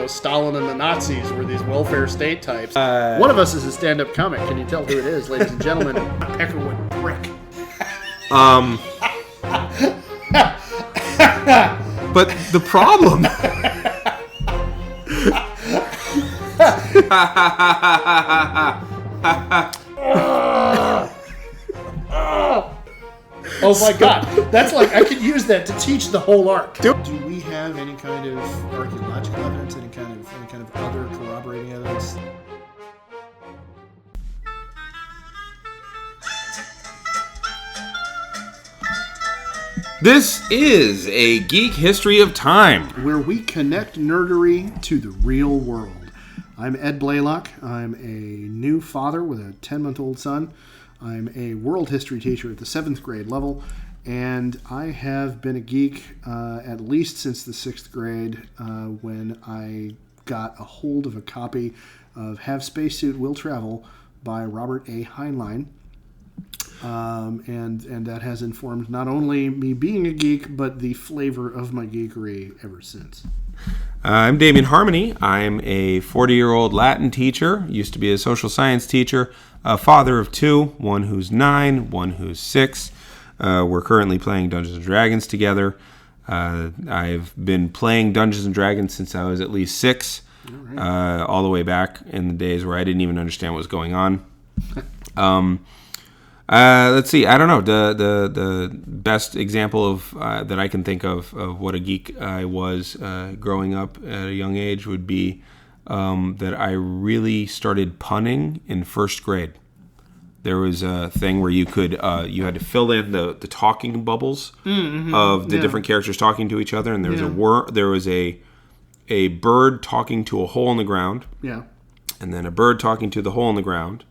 Stalin and the Nazis were these welfare state types. One of us is a stand-up comic. Can you tell who it is, ladies and gentlemen? Peckerwood Brick. But the problem... Oh my God, that's like, I could use that to teach the whole arc. Do we have any kind of archaeological evidence, any kind of other corroborating evidence? This is a Geek History of Time, where we connect nerdery to the real world. I'm Ed Blaylock. I'm a new father with a 10-month-old son. I'm a world history teacher at the 7th grade level, and I have been a geek at least since the 6th grade when I got a hold of a copy of Have Spacesuit Will Travel by Robert A. Heinlein. And that has informed not only me being a geek, but the flavor of my geekery ever since. I'm Damian Harmony. I'm a 40-year-old Latin teacher, used to be a social science teacher, a father of 2, one who's 9, one who's 6. We're currently playing Dungeons & Dragons together. I've been playing Dungeons & Dragons since I was at least 6, all the way back in the days where I didn't even understand what was going on. Let's see. I don't know. The best example of that I can think of what a geek I was growing up at a young age would be that I really started punning in 1st grade. There was a thing where you had to fill in the talking bubbles of the different characters talking to each other, and there was a bird talking to a hole in the ground. Yeah. And then a bird talking to the hole in the ground.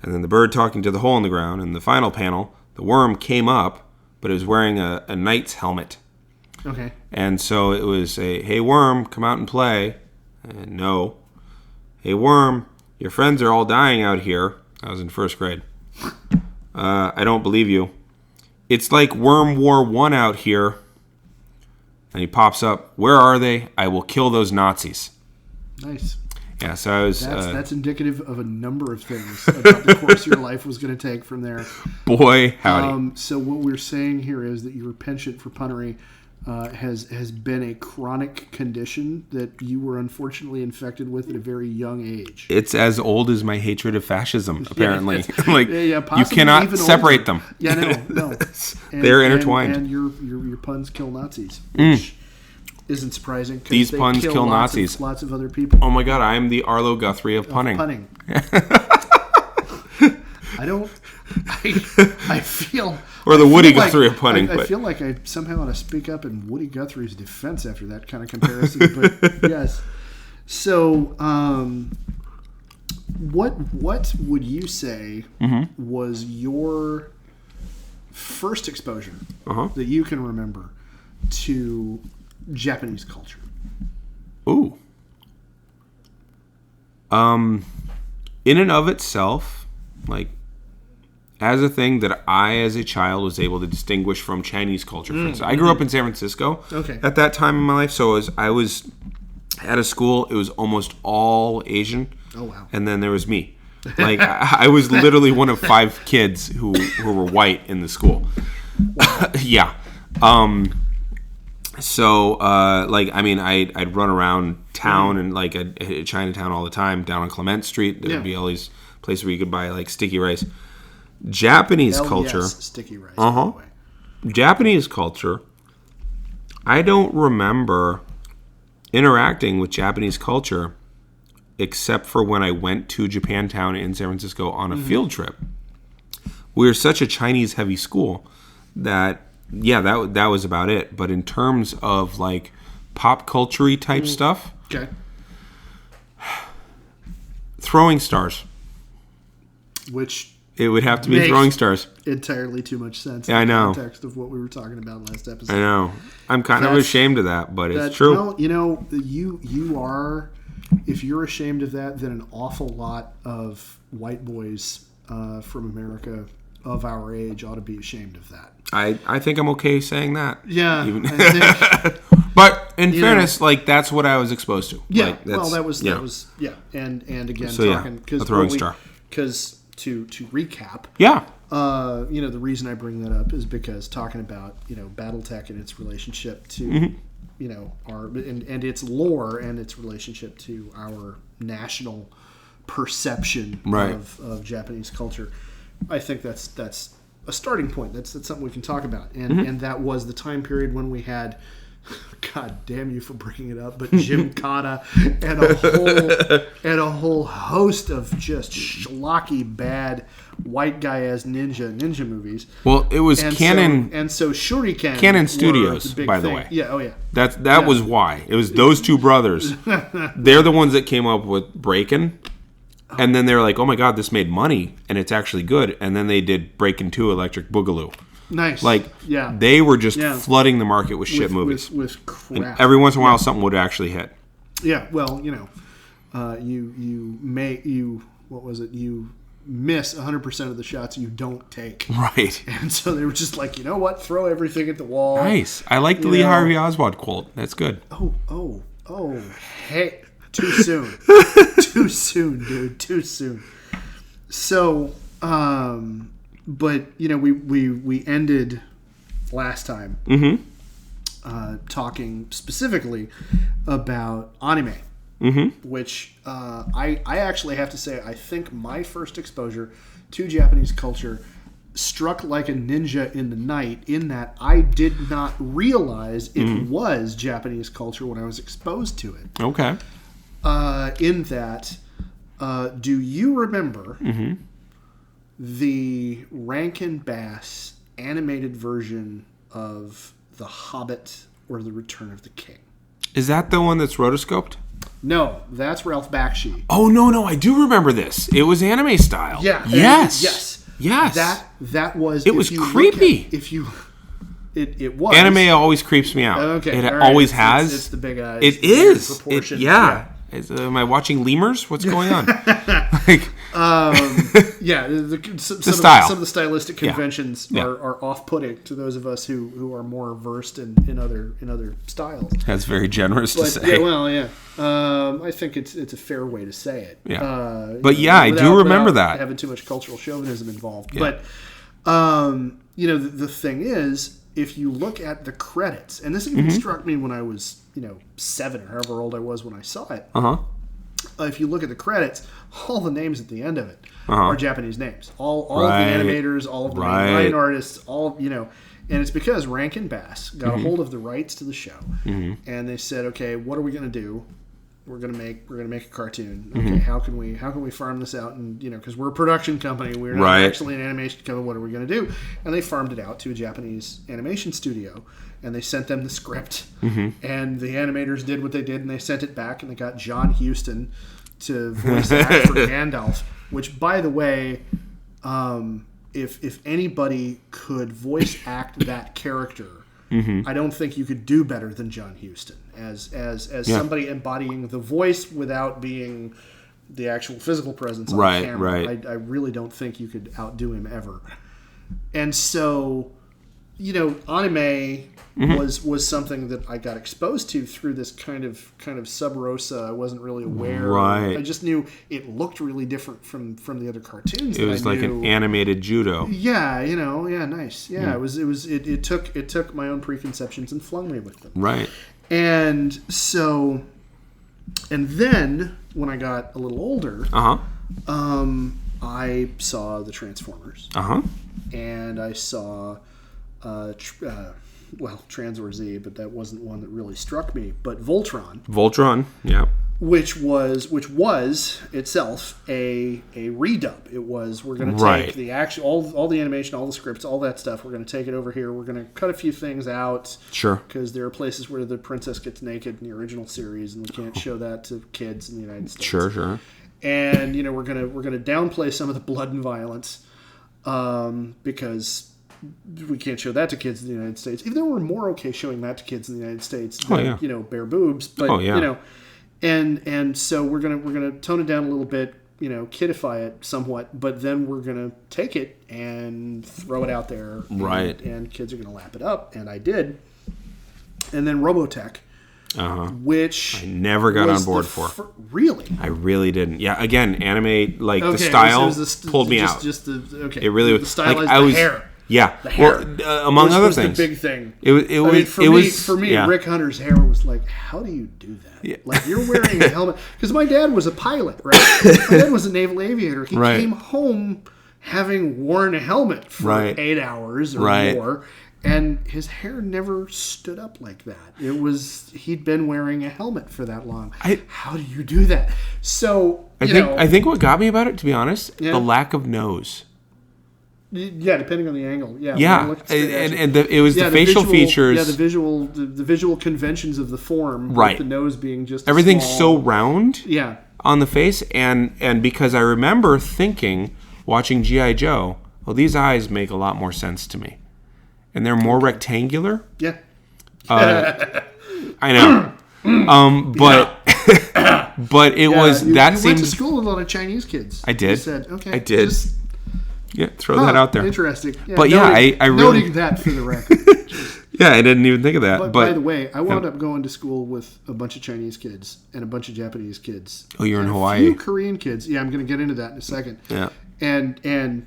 And then the bird talking to the hole in the ground. And the final panel, the worm came up, but it was wearing a knight's helmet. Okay. And so it was hey, worm, come out and play. And no. Hey, worm, your friends are all dying out here. I was in 1st grade. I don't believe you. It's like Worm War 1 out here. And he pops up. Where are they? I will kill those Nazis. Nice. Yeah, so I was... That's indicative of a number of things about the course your life was going to take from there. Boy, howdy. So what we're saying here is that your penchant for punnery has been a chronic condition that you were unfortunately infected with at a very young age. It's as old as my hatred of fascism, apparently. You possibly cannot even separate older. them. Yeah, no. They're intertwined. And your puns kill Nazis, which... isn't surprising. These puns kill Nazis. Lots of other people. Oh my God, I am the Arlo Guthrie of punning. I feel... Or the Woody Guthrie of punning. I feel like I somehow ought to speak up in Woody Guthrie's defense after that kind of comparison. But yes. So, what would you say was your first exposure that you can remember to Japanese culture? Ooh. In and of itself, like, as a thing that I, as a child, was able to distinguish from Chinese culture. For instance, I grew up in San Francisco at that time in my life, so I was at a school, it was almost all Asian. Oh, wow. And then there was me. Like, I was literally one of 5 kids who were white in the school. Wow. Yeah. So, I'd run around town and, like, I'd hit Chinatown all the time, down on Clement Street. There would be all these places where you could buy, like, sticky rice. Japanese culture. Yes, sticky rice. By the way. Japanese culture. I don't remember interacting with Japanese culture except for when I went to Japantown in San Francisco on a field trip. We were such a Chinese-heavy school that... yeah, that was about it. But in terms of, like, pop culture-y type stuff... Okay. Throwing stars. Which... it would have to be throwing stars. Entirely too much sense in the know. Context of what we were talking about last episode. I know. I'm kind of ashamed of that, but it's true. Well, you are... if you're ashamed of that, then an awful lot of white boys from America of our age ought to be ashamed of that. I think I'm okay saying that. Yeah. But in fairness, like that's what I was exposed to. Yeah, like, that was and again, so talking a throwing star. Because to recap, the reason I bring that up is because talking about BattleTech and its relationship to our and its lore and its relationship to our national perception of Japanese culture. I think that's a starting point. That's something we can talk about. And that was the time period when we had, God damn you for bringing it up, but Jim Cotta and a whole host of just schlocky bad white guy as ninja movies. Well, it was Canon, so Shuriken Canon Studios, by the way. Yeah, oh yeah. That was why. It was those two brothers. They're the ones that came up with Breakin'. And then they were like, oh my God, this made money and it's actually good. And then they did Breakin' 2 Electric Boogaloo. Nice. They were just flooding the market with shit movies. With crap. And every once in a while, something would actually hit. Yeah, well, you miss 100% of the shots you don't take. Right. And so they were just like, you know what? Throw everything at the wall. Nice. I like the Lee Harvey Oswald quote. That's good. Oh. Hey. Too soon. Too soon, dude. Too soon. So, but, we ended last time talking specifically about anime, which I actually have to say, I think my first exposure to Japanese culture struck like a ninja in the night in that I did not realize it was Japanese culture when I was exposed to it. Okay. In that, do you remember the Rankin Bass animated version of The Hobbit or The Return of the King? Is that the one that's rotoscoped? No, that's Ralph Bakshi. Oh, no, I do remember this. It was anime style. Yeah. Yes. That was... It was creepy. It was. Anime always creeps me out. Okay. It always has. It's the big eyes. It is. Proportions. Am I watching lemurs? What's going on? The style. Some of the stylistic conventions are off-putting to those of us who are more versed in other styles. That's very generous to say. I think it's a fair way to say it. Yeah. I do remember that. Having too much cultural chauvinism involved. Yeah. But the thing is, if you look at the credits, and this even struck me when I was 7 or however old I was when I saw it. If you look at the credits, all the names at the end of it are Japanese names. All of the animators, all of the main artists, and it's because Rankin Bass got a hold of the rights to the show, and they said, okay, what are we going to do? We're gonna make a cartoon. Okay, how can we farm this out? And because we're a production company, we're not actually an animation company. What are we gonna do? And they farmed it out to a Japanese animation studio, and they sent them the script. And the animators did what they did, and they sent it back, and they got John Huston to voice act for Gandalf. Which, by the way, if anybody could voice act that character, I don't think you could do better than John Huston as somebody embodying the voice without being the actual physical presence on camera. I really don't think you could outdo him ever. And so, anime was something that I got exposed to through this kind of sub rosa. I wasn't really aware. I just knew it looked really different from the other cartoons. It was like an animated judo. Yeah, nice. Yeah, it took my own preconceptions and flung me with them. Right. And so, and then when I got a little older, I saw the Transformers. And I saw Transor Z, but that wasn't one that really struck me. But Voltron, yeah, which was itself a redub. It was, we're going to take the actual all the animation, all the scripts, all that stuff. We're going to take it over here. We're going to cut a few things out, because there are places where the princess gets naked in the original series, and we can't show that to kids in the United States. Sure. And we're gonna downplay some of the blood and violence, because we can't show that to kids in the United States. Even though we're more okay showing that to kids in the United States than bare boobs, but and so we're gonna tone it down a little bit, kidify it somewhat, but then we're gonna take it and throw it out there, and kids are gonna lap it up, and I did. And then Robotech which I never got on board for. Really? I really didn't. Yeah, again, anime, like, the style pulled me out. It really was. The style like, is the hair. Yeah, the hair, well, among other things, the big thing. For me, Rick Hunter's hair was like, how do you do that? Yeah. Like, you're wearing a helmet because my dad was a pilot, right? My dad was a naval aviator. He came home having worn a helmet for 8 hours or more, and his hair never stood up like that. He'd been wearing a helmet for that long. How do you do that? So I think what got me about it, to be honest, the lack of nose. Yeah, depending on the angle. Yeah, and it was the facial features. Yeah, the visual conventions of the form. Right. With the nose being just everything's small, so round. Yeah. On the face, and because I remember thinking, watching G.I. Joe, well, these eyes make a lot more sense to me, and they're more rectangular. Yeah. I know. But it was that you seemed. went to school with a lot of Chinese kids. I did. You said, okay. I did. Throw that out there. Interesting. Yeah, but I really noting that for the record. Yeah, I didn't even think of that. But by the way, I wound up going to school with a bunch of Chinese kids and a bunch of Japanese kids. Oh, you're in Hawaii. A few Korean kids. Yeah, I'm going to get into that in a second. Yeah. And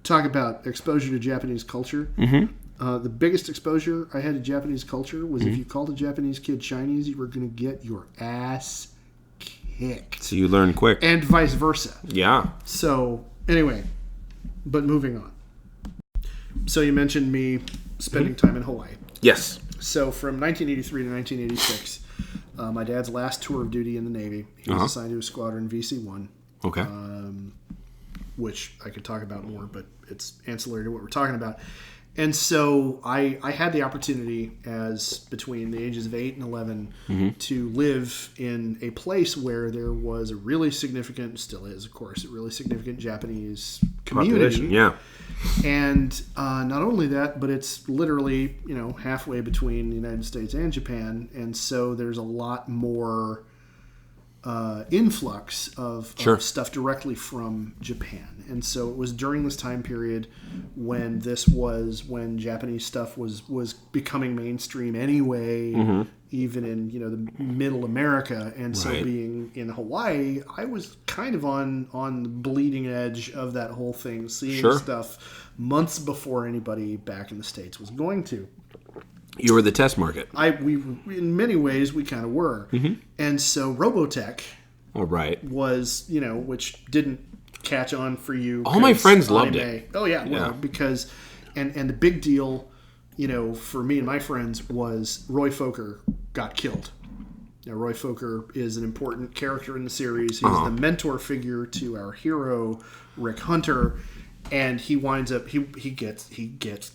talk about exposure to Japanese culture. Mm-hmm. The biggest exposure I had to Japanese culture was if you called a Japanese kid Chinese, you were going to get your ass kicked. So you learn quick. And vice versa. Yeah. So, anyway, but moving on. So you mentioned me spending time in Hawaii. Yes. So from 1983 to 1986, my dad's last tour of duty in the Navy, he was assigned to a squadron VC-1. Okay. Which I could talk about more, but it's ancillary to what we're talking about. And so I had the opportunity as between the ages of 8 and 11 to live in a place where there was a really significant, still is, of course, a really significant Japanese community. Population, yeah. And not only that, but it's literally, halfway between the United States and Japan. And so there's a lot more influx of stuff directly from Japan. And so it was during this time period when Japanese stuff was becoming mainstream anyway, even in the middle America. And so being in Hawaii, I was kind of on the bleeding edge of that whole thing, seeing stuff months before anybody back in the States was going to. You were the test market. We in many ways we kind of were, and so Robotech, was which didn't catch on for you. All my friends loved it. Oh yeah, because and the big deal, for me and my friends was Roy Fokker got killed. Now Roy Fokker is an important character in the series. He's the mentor figure to our hero Rick Hunter. And he winds up he gets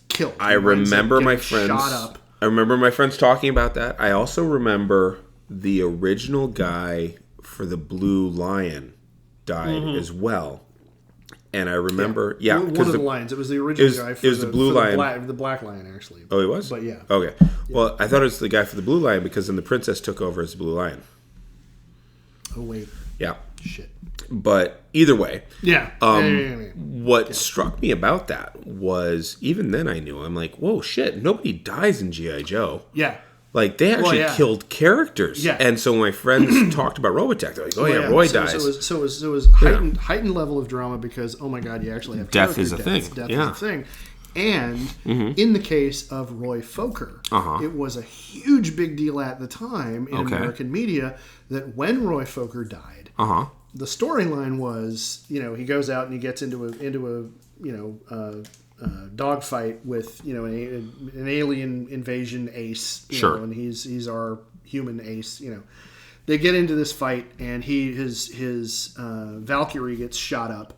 killed. I remember my friends shot up. I remember my friends talking about that. I also remember the original guy for the Blue Lion died as well. And I remember, one of the lions. It was the original guy. It was the Blue Lion, the Black Lion, actually. Oh, he was. But yeah. Okay. Well, I thought it was the guy for the Blue Lion because then the princess took over as the Blue Lion. Oh wait. Yeah. Shit. But either way, what Yeah. struck me about that was even then I knew, I'm like, whoa, shit, nobody dies in G.I. Joe. Yeah. Like, they actually killed characters. Yeah. And so when my friends talked about Robotech, they're like, Roy dies. So it was heightened level of drama because, oh my God, you actually have death is a thing. Death is a thing. And in the case of Roy Fokker, it was a huge big deal at the time in American media that when Roy Fokker died, the storyline was, he goes out and he gets into a dogfight with an alien invasion ace, and he's our human ace. They get into this fight and his Valkyrie gets shot up,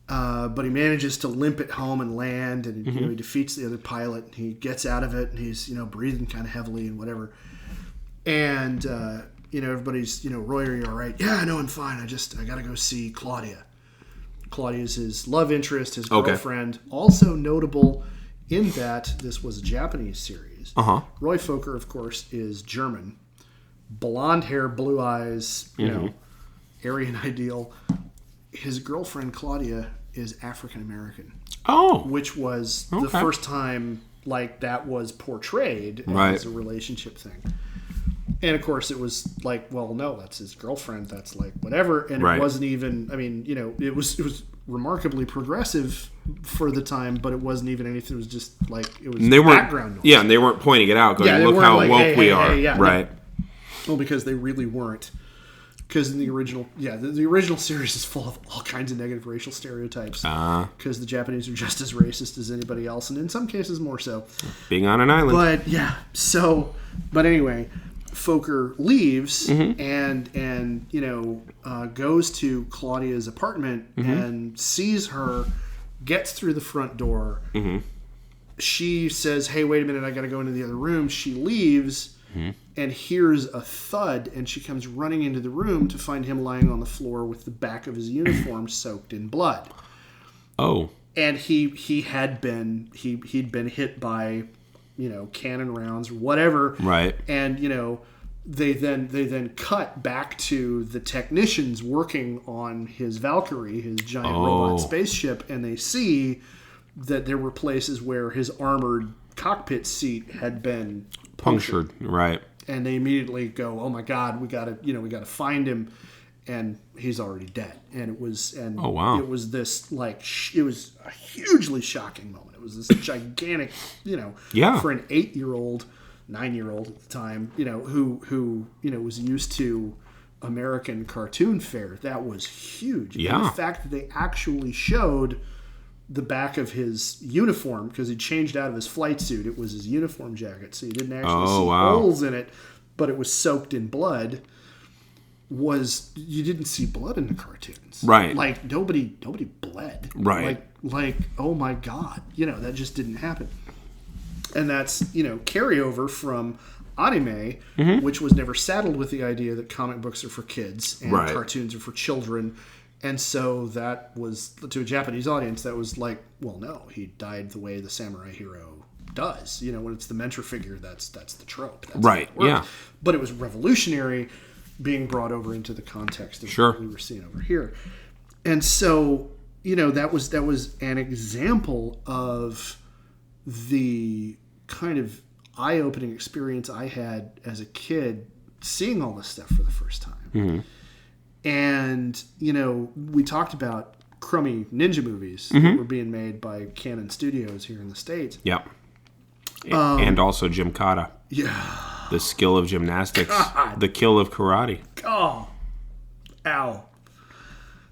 but he manages to limp it home and land, and he defeats the other pilot. And he gets out of it and he's breathing kind of heavily and whatever, and everybody's Roy, are you all right? Yeah, no, I'm fine. I got to go see Claudia. Claudia's his love interest, his girlfriend. Also notable in that this was a Japanese series. Roy Fokker, of course, is German. Blonde hair, blue eyes, Aryan ideal. His girlfriend, Claudia, is African American. Oh. Which was the first time that was portrayed as a relationship thing. And of course, it was like, well, no, that's his girlfriend. That's like whatever. And Right. it wasn't even. I mean, it was remarkably progressive for the time, but it wasn't even anything. It was just like it was background noise. Yeah, and they weren't pointing it out, going, Yeah, they "Look weren't how like, woke hey, we hey, are." hey, yeah, right. Well, because they really weren't. Because in the original, the original series is full of all kinds of negative racial stereotypes. Because the Japanese are just as racist as anybody else, and in some cases more so. Being on an island. But yeah, but anyway, Fokker leaves and goes to Claudia's apartment and sees her, gets through the front door. She says, "Hey, wait a minute, I got to go into the other room." She leaves. And hears a thud, and she comes running into the room to find him lying on the floor with the back of his uniform soaked in blood. Oh. And he'd been hit by, cannon rounds or whatever. Right. And they then cut back to the technicians working on his Valkyrie, his giant robot spaceship, and they see that there were places where his armored cockpit seat had been punctured. Right. And they immediately go, "Oh my God, we gotta find him," and he's already dead. And it was, oh wow, it was this it was a hugely shocking moment. It was this gigantic, for an 8-year-old, 9-year-old at the time, who was used to American cartoon fare. That was huge. Yeah. And the fact that they actually showed the back of his uniform, because he changed out of his flight suit. It was his uniform jacket, so you didn't actually see holes in it, but it was soaked in blood. You didn't see blood in the cartoons, right? Like nobody bled, right? Like oh my God, that just didn't happen. And that's carryover from anime, which was never saddled with the idea that comic books are for kids and cartoons are for children. And so that was, to a Japanese audience, that was like, well, no, he died the way the samurai hero does. When it's the mentor figure, that's the trope. That's right, yeah. But it was revolutionary being brought over into the context of what we were seeing over here. And so, that was an example of the kind of eye-opening experience I had as a kid seeing all this stuff for the first time. And, we talked about crummy ninja movies that were being made by Canon Studios here in the States. Yep. And also Gymkata. Yeah. The skill of gymnastics. God. The kill of karate. Oh. Ow.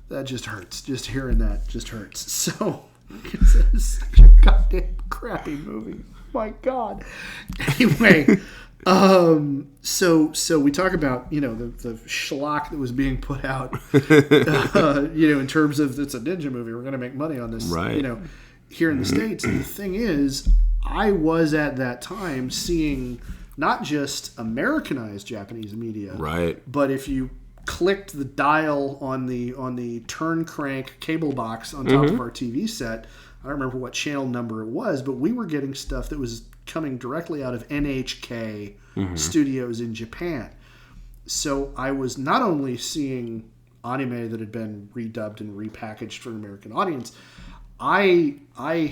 That just hurts. Just hearing that just hurts. So, it's such a goddamn crappy movie. My God. Anyway... So we talk about, the schlock that was being put out, in terms of it's a ninja movie. We're going to make money on this, right. Here in the States. And the thing is, I was at that time seeing not just Americanized Japanese media, right? But if you clicked the dial on the turn crank cable box on top of our TV set, I don't remember what channel number it was, but we were getting stuff that was coming directly out of NHK studios in Japan. So I was not only seeing anime that had been redubbed and repackaged for an American audience, I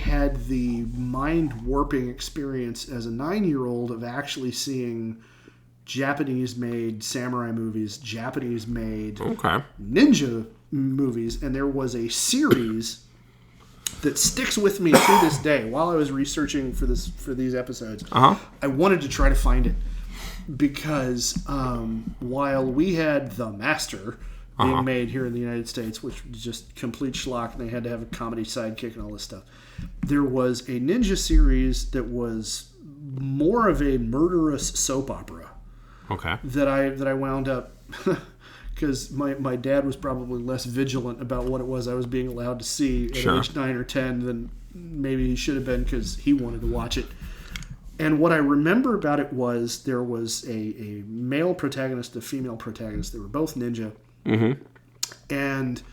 had the mind-warping experience as a 9-year-old of actually seeing Japanese-made samurai movies, Japanese-made ninja movies, and there was a series that sticks with me to this day. While I was researching for these episodes, I wanted to try to find it because while we had The Master being made here in the United States, which was just complete schlock, and they had to have a comedy sidekick and all this stuff, there was a ninja series that was more of a murderous soap opera. That I wound up. Because my dad was probably less vigilant about what it was I was being allowed to see at age 9 or 10 than maybe he should have been, because he wanted to watch it. And what I remember about it was there was a male protagonist, a female protagonist. They were both ninja. And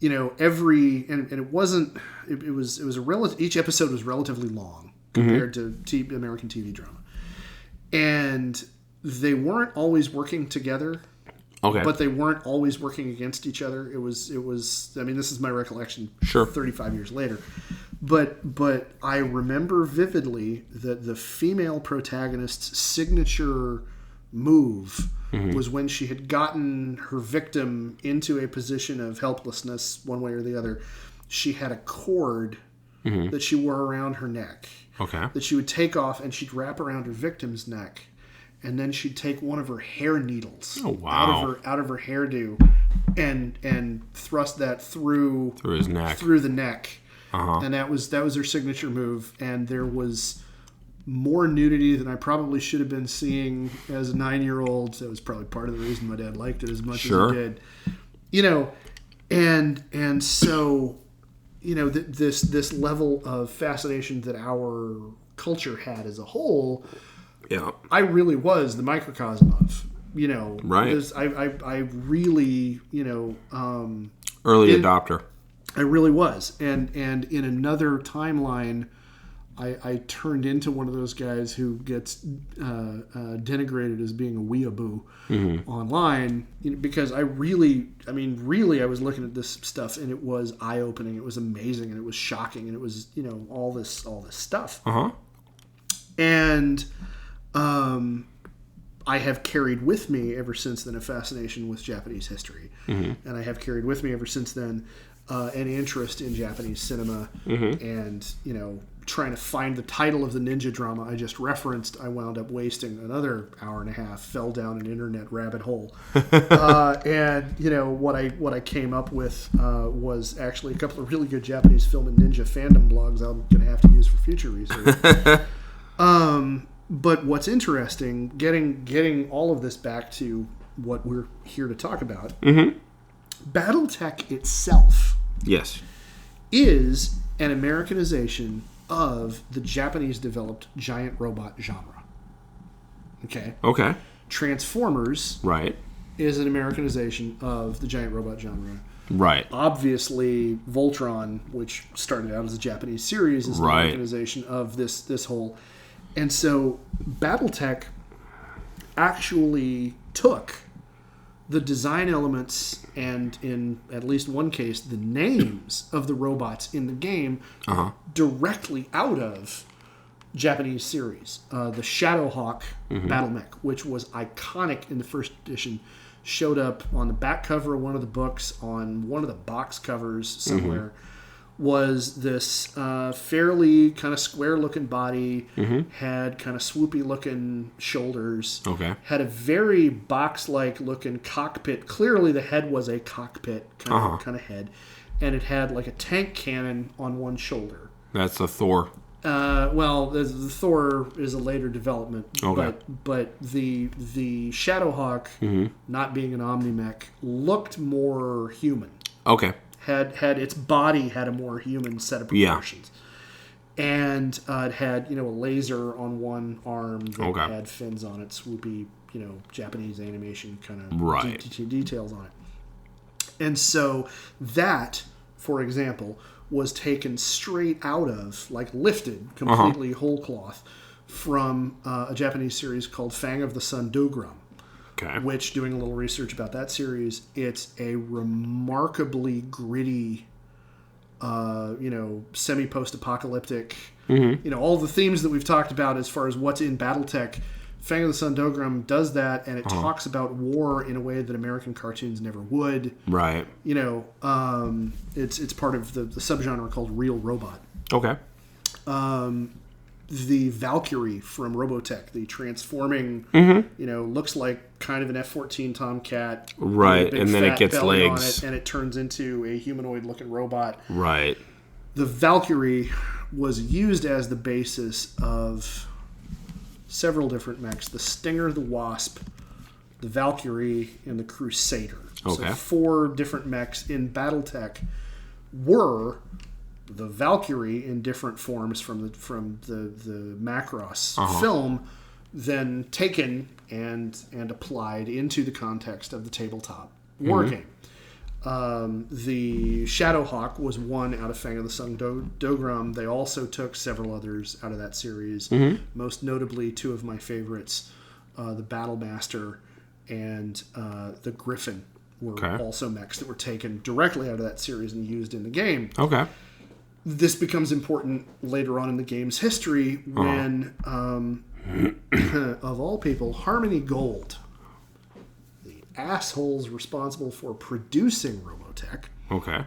it wasn't. It was a relative. Each episode was relatively long compared to American TV drama, and they weren't always working together. But they weren't always working against each other. It was. I mean, this is my recollection. 35 years later, but I remember vividly that the female protagonist's signature move was when she had gotten her victim into a position of helplessness, one way or the other. She had a cord that she wore around her neck that she would take off, and she'd wrap around her victim's neck, and then she'd take one of her hair needles out of her hairdo and thrust that through his neck, through the neck, and that was her signature move. And there was more nudity than I probably should have been seeing as a 9-year-old. That was probably part of the reason my dad liked it as much as he did. You know, and so, you know, this level of fascination that our culture had as a whole, I really was the microcosm of. You know, because I really, you know, early adopter. I really was, and in another timeline, I turned into one of those guys who gets denigrated as being a weeaboo online, you know, because I was looking at this stuff, and it was eye opening, it was amazing, and it was shocking, and it was, you know, all this stuff, and I have carried with me ever since then a fascination with Japanese history, and I have carried with me ever since then an interest in Japanese cinema, and, you know, trying to find the title of the ninja drama I just referenced. I wound up wasting another hour and a half, fell down an internet rabbit hole, and, you know, what I came up with was actually a couple of really good Japanese film and ninja fandom blogs I'm going to have to use for future research. But what's interesting, getting all of this back to what we're here to talk about, Battletech itself is an Americanization of the Japanese-developed giant robot genre. Okay. Transformers is an Americanization of the giant robot genre. Right. Obviously, Voltron, which started out as a Japanese series, is an Americanization of this whole... And so Battletech actually took the design elements and, in at least one case, the names of the robots in the game directly out of Japanese series. The Shadowhawk Battle Mech, which was iconic in the first edition, showed up on the back cover of one of the books, on one of the box covers somewhere. Was this fairly kind of square-looking body, had kind of swoopy-looking shoulders, had a very box-like looking cockpit. Clearly the head was a cockpit kind of head, and it had like a tank cannon on one shoulder. That's a Thor. Well, the Thor is a later development, but the Shadowhawk, not being an Omni-Mech, looked more human. Had its body had a more human set of proportions, and it had, you know, a laser on one arm that had fins on it, swoopy, you know, Japanese animation kind of details on it. And so that, for example, was taken straight out of, like, lifted completely whole cloth from a Japanese series called Fang of the Sun Dogram. Which, doing a little research about that series, it's a remarkably gritty, you know, semi-post-apocalyptic, you know, all the themes that we've talked about as far as what's in Battletech. Fang of the Sun Dogram does that, and it talks about war in a way that American cartoons never would. You know, it's part of the subgenre called Real Robot. The Valkyrie from Robotech, the transforming, you know, looks like kind of an F-14 Tomcat. And then it gets legs. On it, and it turns into a humanoid-looking robot. The Valkyrie was used as the basis of several different mechs. The Stinger, the Wasp, the Valkyrie, and the Crusader. So 4 different mechs in Battletech were... the Valkyrie in different forms from the Macross film, then taken and applied into the context of the tabletop war game. The Shadowhawk was one out of Fang of the Sun Dogram. They also took several others out of that series. Most notably, 2 of my favorites, the Battlemaster and the Griffin, were also mechs that were taken directly out of that series and used in the game. This becomes important later on in the game's history when of all people, Harmony Gold, the assholes responsible for producing Robotech. Okay.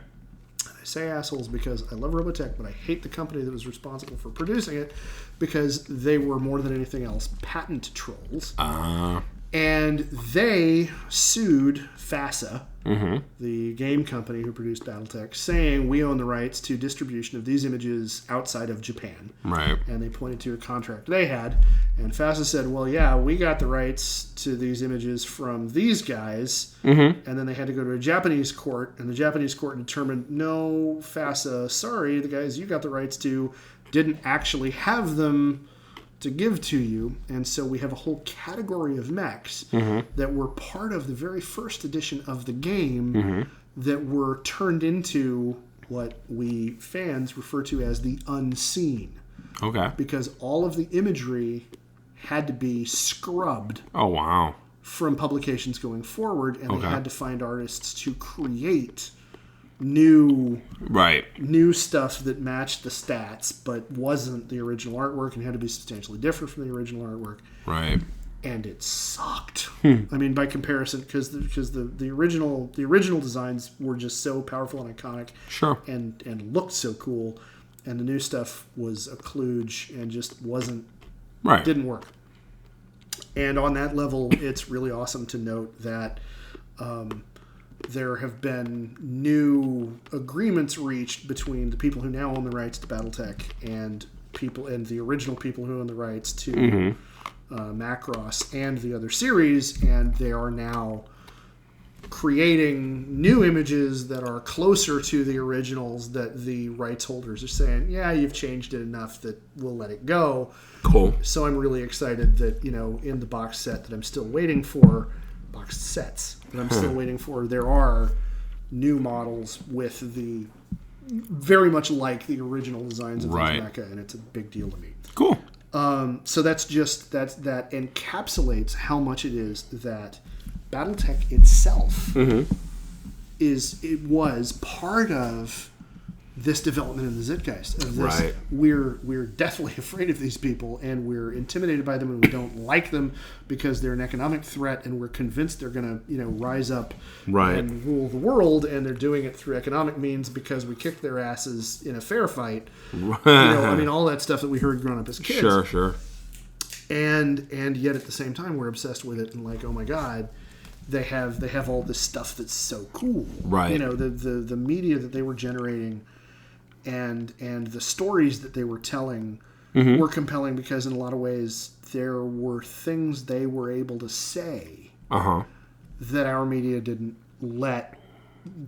I say assholes because I love Robotech, but I hate the company that was responsible for producing it because they were, more than anything else, patent trolls. And they sued FASA, the game company who produced Battletech, saying we own the rights to distribution of these images outside of Japan. Right. And they pointed to a contract they had. And FASA said, well, yeah, we got the rights to these images from these guys. And then they had to go to a Japanese court. And the Japanese court determined, no, FASA, sorry, the guys you got the rights to didn't actually have them to give to you. And so we have a whole category of mechs that were part of the very first edition of the game that were turned into what we fans refer to as the unseen. Okay. Because all of the imagery had to be scrubbed. Oh, wow. From publications going forward, and they had to find artists to create new stuff that matched the stats but wasn't the original artwork and had to be substantially different from the original artwork. Right. And it sucked. I mean, by comparison, because the original designs were just so powerful and iconic. Sure. And looked so cool, and the new stuff was a kludge and just didn't work. And on that level, it's really awesome to note that there have been new agreements reached between the people who now own the rights to Battletech and the original people who own the rights to Macross and the other series, and they are now creating new images that are closer to the originals that the rights holders are saying, yeah, you've changed it enough that we'll let it go. Cool. So I'm really excited that, in the box set that I'm still waiting for, box sets that I'm still waiting for, there are new models with the very much like the original designs of the mecha, and it's a big deal to me. Cool. So that encapsulates how much it is that Battletech itself was part of this development in the Zeitgeist. Of this, right. We're deathly afraid of these people, and we're intimidated by them, and we don't like them because they're an economic threat, and we're convinced they're going to rise up and rule the world, and they're doing it through economic means because we kicked their asses in a fair fight. All that stuff that we heard growing up as kids. Sure. And yet at the same time we're obsessed with it and like, oh my god, they have all this stuff that's so cool. Right. The media that they were generating and the stories that they were telling were compelling because in a lot of ways there were things they were able to say that our media didn't let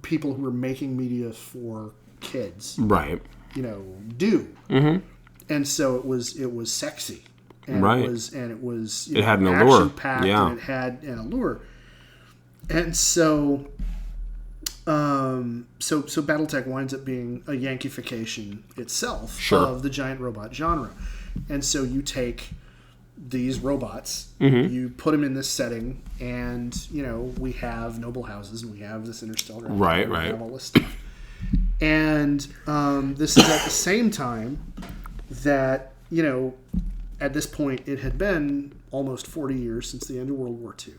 people who were making media for kids do. And so it was sexy. And it was it had an allure. Action-packed, and it had an allure. And so Battletech winds up being a Yankeefication itself of the giant robot genre. And so you take these robots, you put them in this setting, and we have noble houses, and we have this interstellar, right. We have all this stuff. And this is at the same time that at this point it had been almost 40 years since the end of World War II.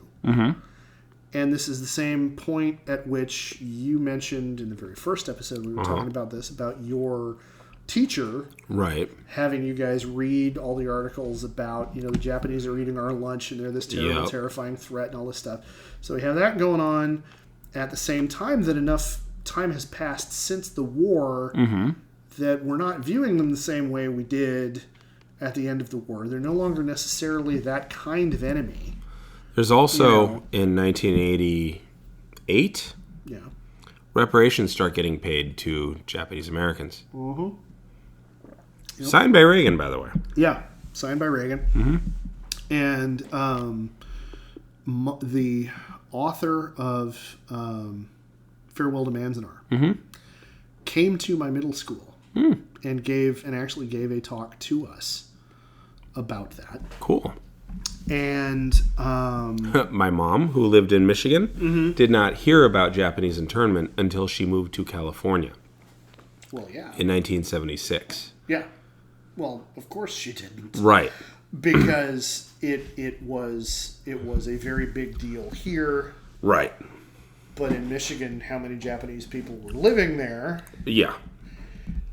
And this is the same point at which you mentioned in the very first episode we were talking about this, about your teacher having you guys read all the articles about, the Japanese are eating our lunch and they're this terrible, terrifying threat and all this stuff. So we have that going on at the same time that enough time has passed since the war that we're not viewing them the same way we did at the end of the war. They're no longer necessarily that kind of enemy. There's also, in 1988, reparations start getting paid to Japanese Americans. Signed by Reagan, by the way. Yeah, signed by Reagan. And the author of Farewell to Manzanar came to my middle school and actually gave a talk to us about that. Cool. And my mom, who lived in Michigan, did not hear about Japanese internment until she moved to California. Well, yeah. In 1976. Yeah. Well, of course she didn't. Right. because it was a very big deal here. Right. But in Michigan, how many Japanese people were living there? Yeah.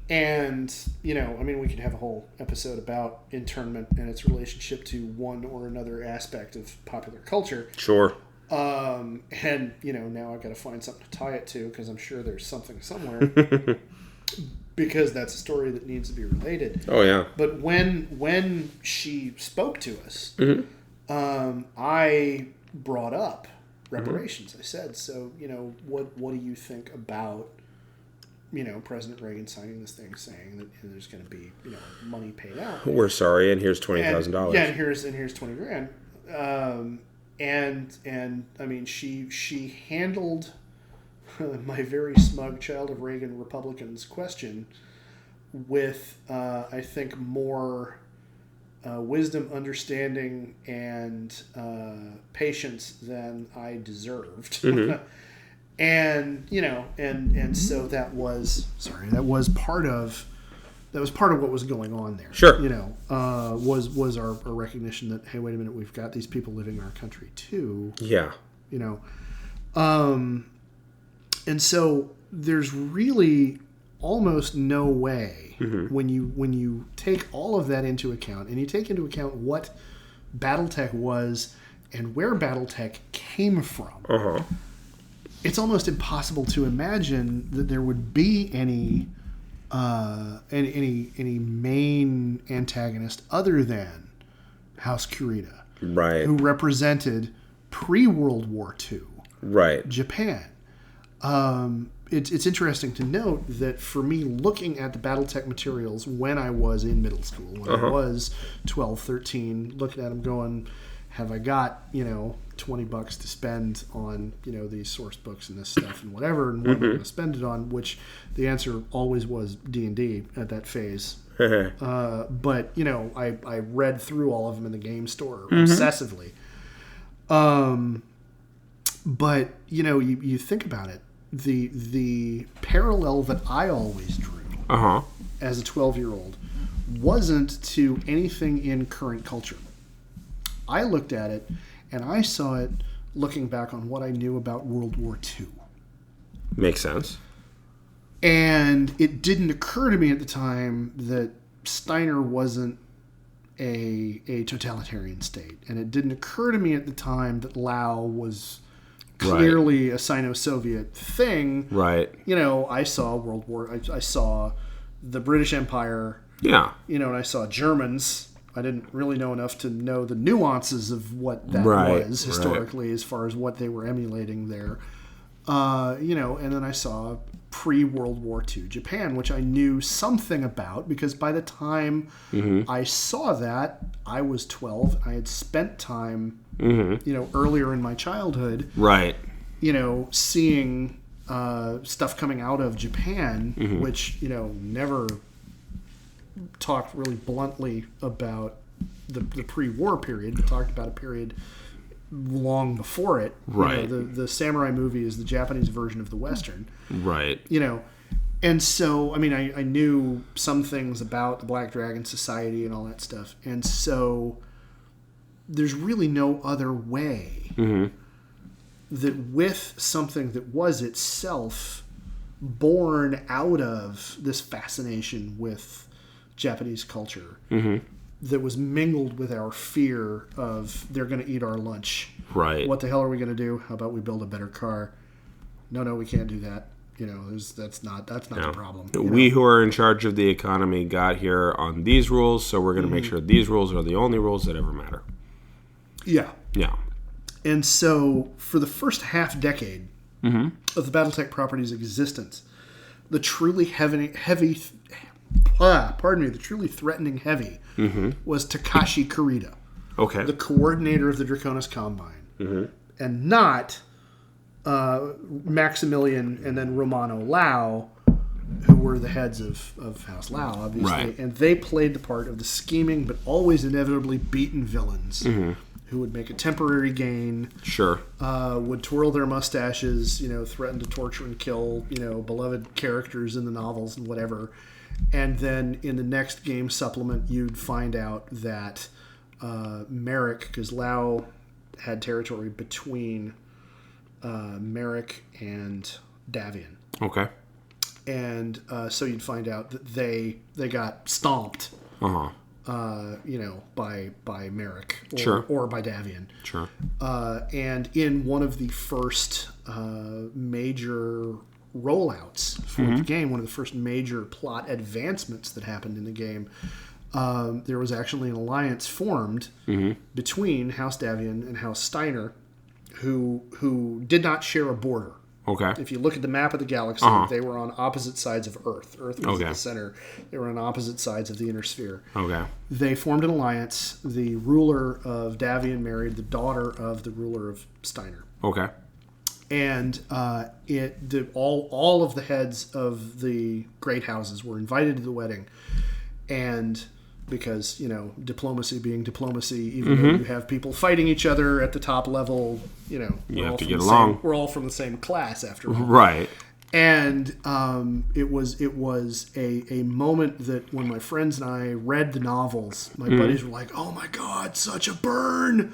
And, we could have a whole episode about internment and its relationship to one or another aspect of popular culture. Sure. And, now I've got to find something to tie it to because I'm sure there's something somewhere. Because that's a story that needs to be related. Oh, yeah. But when she spoke to us, I brought up reparations. I said, so, what do you think about, President Reagan signing this thing saying that there's going to be, money paid out. We're sorry, and here's $20,000. Yeah, and here's $20,000. She handled my very smug child of Reagan Republicans question with, I think, more wisdom, understanding, and patience than I deserved. And so that was part of what was going on there. Sure. Was our recognition that, hey, wait a minute, we've got these people living in our country too. Yeah. And so there's really almost no way when you take all of that into account and you take into account what Battletech was and where Battletech came from. It's almost impossible to imagine that there would be any main antagonist other than House Kurita, right? Who represented pre-World War II, right? Japan. It's interesting to note that for me, looking at the Battletech materials when I was in middle school, when I was 12, 13, looking at them going, have I got, $20 to spend on, these source books and this stuff and whatever, and what am I going to spend it on? Which the answer always was D&D at that phase. But, I read through all of them in the game store obsessively. But, you think about it. The parallel that I always drew as a 12-year-old wasn't to anything in current culture. I looked at it, and I saw it looking back on what I knew about World War II. Makes sense. And it didn't occur to me at the time that Steiner wasn't a totalitarian state. And it didn't occur to me at the time that Lao was clearly a Sino-Soviet thing. Right. I saw World War... I saw the British Empire. Yeah. And I saw Germans. I didn't really know enough to know the nuances of what that was historically as far as what they were emulating there. And then I saw pre-World War II Japan, which I knew something about because by the time I saw that, I was 12. I had spent time, earlier in my childhood, seeing stuff coming out of Japan, which, never talked really bluntly about the pre-war period, but talked about a period long before it. Right. The samurai movie is the Japanese version of the Western. Right. And so, I knew some things about the Black Dragon Society and all that stuff. And so there's really no other way that with something that was itself born out of this fascination with Japanese culture that was mingled with our fear of they're going to eat our lunch. Right. What the hell are we going to do? How about we build a better car? No, we can't do that. That's not the problem. We who are in charge of the economy got here on these rules, so we're going to make sure these rules are the only rules that ever matter. Yeah. Yeah. And so for the first half decade of the Battletech property's existence, the truly the truly threatening heavy was Takashi Kurita, the coordinator of the Draconis Combine, and not Maximilian and then Romano Lau, who were the heads of House Lau, obviously. Right. And they played the part of the scheming but always inevitably beaten villains who would make a temporary gain, would twirl their mustaches, threaten to torture and kill, beloved characters in the novels and whatever. And then in the next game supplement, you'd find out that Merrick, because Lao had territory between Merrick and Davian. Okay. And so you'd find out that they got stomped, by Merrick or by Davian. Sure. And in one of the first major rollouts for the game, one of the first major plot advancements that happened in the game, there was actually an alliance formed between House Davian and House Steiner, who did not share a border. Okay. If you look at the map of the galaxy, they were on opposite sides of Earth. Earth was at the center. They were on opposite sides of the inner sphere. Okay. They formed an alliance. The ruler of Davian married the daughter of the ruler of Steiner. Okay. And all of the heads of the great houses were invited to the wedding. And because, diplomacy being diplomacy, even though you have people fighting each other at the top level, you have to get along. We're all from the same class after all. Right. And it was a moment that when my friends and I read the novels, my buddies were like, "Oh my God, such a burn!"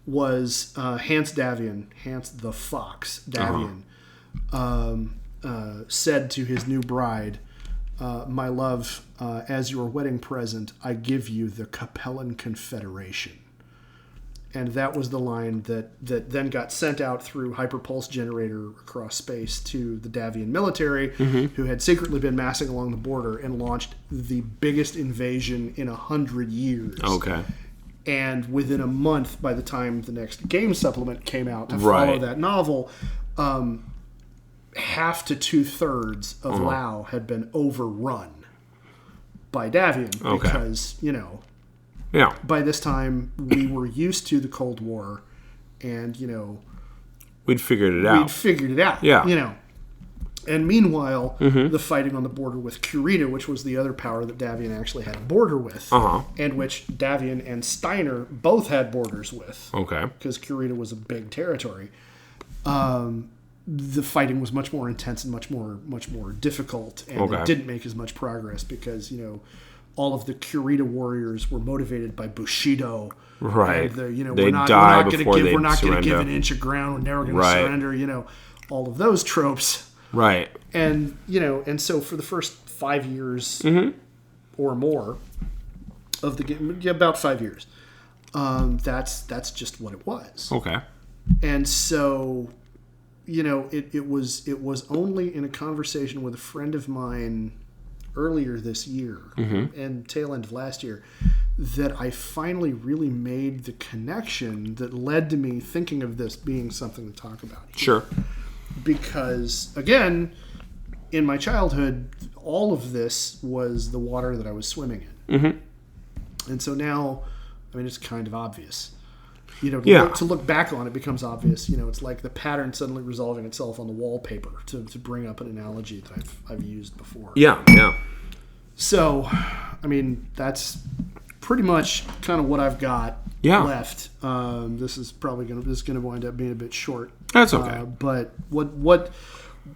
Was Hans the Fox Davian, said to his new bride, "My love, as your wedding present, I give you the Capellan Confederation." And that was the line that then got sent out through hyperpulse generator across space to the Davian military, who had secretly been massing along the border and launched the biggest invasion in 100 years. Okay. And within a month, by the time the next game supplement came out to follow that novel, half to 2/3 of Lao had been overrun by Davian because, by this time we were used to the Cold War and, we'd figured it out. Yeah. And meanwhile, the fighting on the border with Kurita, which was the other power that Davian actually had a border with, and which Davian and Steiner both had borders with. Okay. Because Kurita was a big territory. The fighting was much more intense and much more difficult, and it didn't make as much progress because all of the Kurita warriors were motivated by Bushido. Right. And we're not going to give an inch of ground. We're never going to surrender. All of those tropes. Right. And and so for the first 5 years or more of the game, about 5 years, that's just what it was. Okay. And so, it was only in a conversation with a friend of mine earlier this year and tail end of last year that I finally really made the connection that led to me thinking of this being something to talk about here. Sure. Because, again, in my childhood, all of this was the water that I was swimming in. And so now, it's kind of obvious. To look back on it becomes obvious. It's like the pattern suddenly resolving itself on the wallpaper, to bring up an analogy that I've used before. Yeah. So, that's pretty much kind of what I've got left. This is probably going to wind up being a bit short. That's okay. But what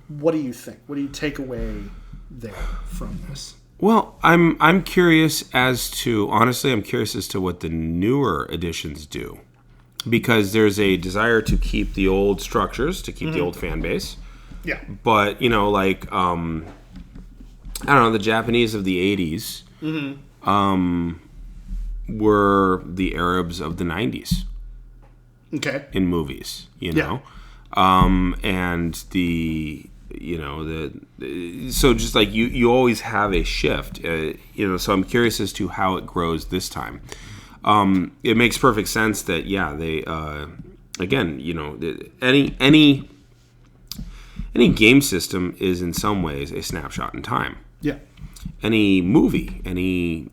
do you think? What do you take away there from this? Well, I'm curious as to what the newer editions do, because there's a desire to keep the old structures, to keep the old fan base. Yeah. But I don't know, the Japanese of the 80s were the Arabs of the 90s. Okay. In movies, and so just like you always have a shift, so I'm curious as to how it grows this time. It makes perfect sense that, they, again, any game system is in some ways a snapshot in time. Yeah. Any movie, any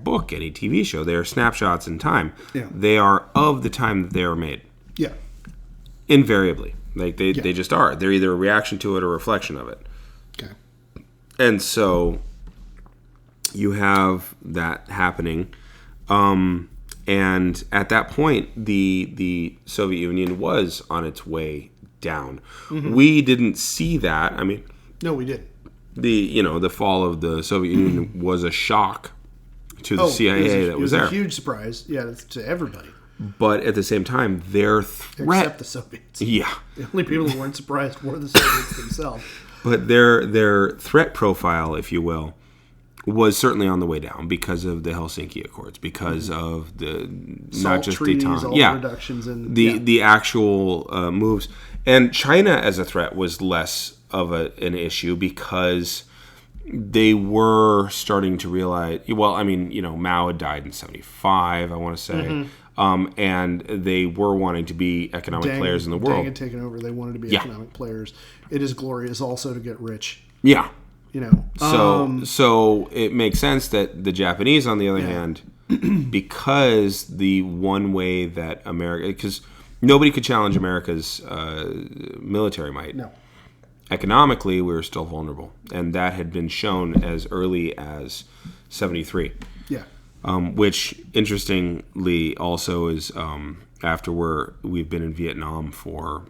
book, any TV show, they are snapshots in time. Yeah. They are of the time that they were made. Yeah. Invariably. Like they just are. They're either a reaction to it or a reflection of it. Okay. And so you have that happening. And at that point, the Soviet Union was on its way down. We didn't see that. No, we didn't. The fall of the Soviet Union was a shock to the CIA that was there. It was a huge surprise, to everybody. But at the same time, their threat... Except the Soviets. Yeah. The only people who weren't surprised were the Soviets themselves. But their threat profile, if you will, was certainly on the way down because of the Helsinki Accords, because of the not just treaties, detente, reductions, and the actual moves. And China as a threat was less of an issue because they were starting to realize. Well, I mean, Mao had died in '75, I want to say, and they were wanting to be economic players in the world. Deng had taken over. They wanted to be economic players. It is glorious also to get rich. Yeah. So it makes sense that the Japanese, on the other hand, because the one way that because nobody could challenge America's military might. No. Economically, we were still vulnerable, and that had been shown as early as '73. Yeah. Which, interestingly, also is after we've been in Vietnam for